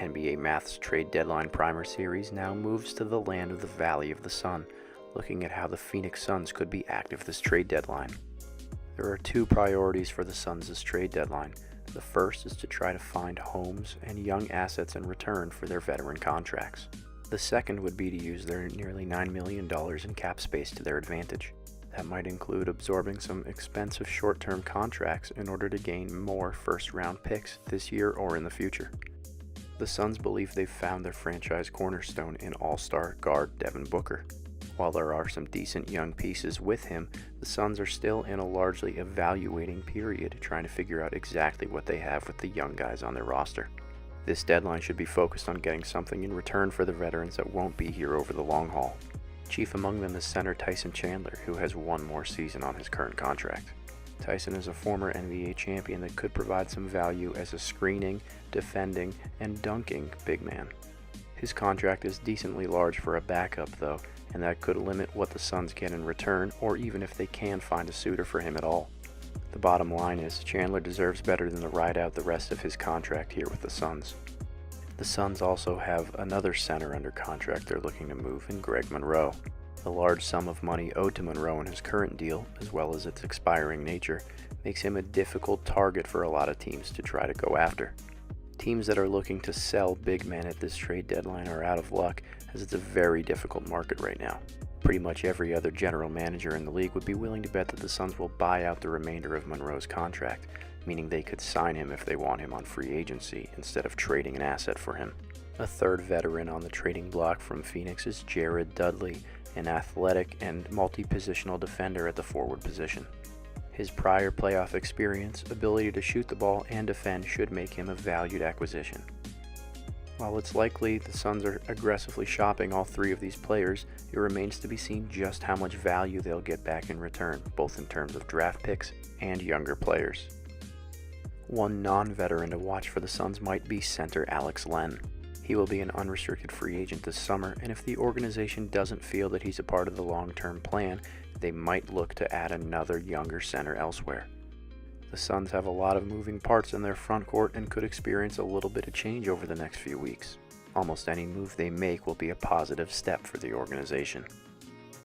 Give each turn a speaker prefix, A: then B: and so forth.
A: NBA Math's trade deadline primer series now moves to the land of the Valley of the Sun, looking at how the Phoenix Suns could be active this trade deadline. There are two priorities for the Suns this trade deadline. The first is to try to find homes and young assets in return for their veteran contracts. The second would be to use their nearly $9 million in cap space to their advantage. That might include absorbing some expensive short-term contracts in order to gain more first-round picks this year or in the future. The Suns believe they've found their franchise cornerstone in all-star guard Devin Booker. While there are some decent young pieces with him, the Suns are still in a largely evaluating period, trying to figure out exactly what they have with the young guys on their roster. This deadline should be focused on getting something in return for the veterans that won't be here over the long haul. Chief among them is center Tyson Chandler, who has one more season on his current contract. Tyson is a former NBA champion that could provide some value as a screening, defending, and dunking big man. His contract is decently large for a backup though, and that could limit what the Suns get in return, or even if they can find a suitor for him at all. The bottom line is, Chandler deserves better than to ride out the rest of his contract here with the Suns. The Suns also have another center under contract they're looking to move in Greg Monroe. The large sum of money owed to Monroe in his current deal, as well as its expiring nature, makes him a difficult target for a lot of teams to try to go after. Teams that are looking to sell big men at this trade deadline are out of luck, as it's a very difficult market right now. Pretty much every other general manager in the league would be willing to bet that the Suns will buy out the remainder of Monroe's contract, meaning they could sign him if they want him on free agency instead of trading an asset for him. A third veteran on the trading block from Phoenix is Dudley, an athletic and multi-positional defender at the forward position. His prior playoff experience, ability to shoot the ball, and defend should make him a valued acquisition. While it's likely the Suns are aggressively shopping all three of these players, it remains to be seen just how much value they'll get back in return, both in terms of draft picks and younger players. One non-veteran to watch for the Suns might be center Alex Len. He will be an unrestricted free agent this summer, and if the organization doesn't feel that he's a part of the long-term plan, they might look to add another younger center elsewhere. The Suns have a lot of moving parts in their front court and could experience a little bit of change over the next few weeks. Almost any move they make will be a positive step for the organization.